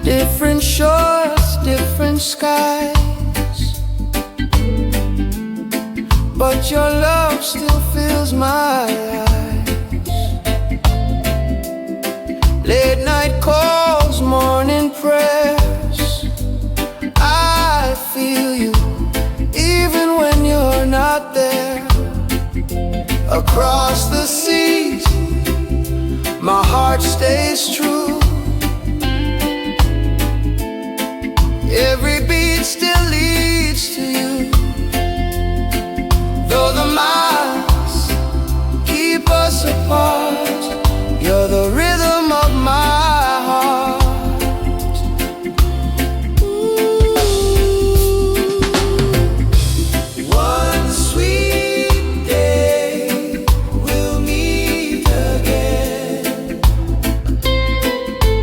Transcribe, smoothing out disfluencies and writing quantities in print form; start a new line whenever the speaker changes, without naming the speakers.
Different shores, different skies, but your love still fills my eyes. Late night calls, morning prayers, I feel you even when you're not there. Across the seas, my heart stays true.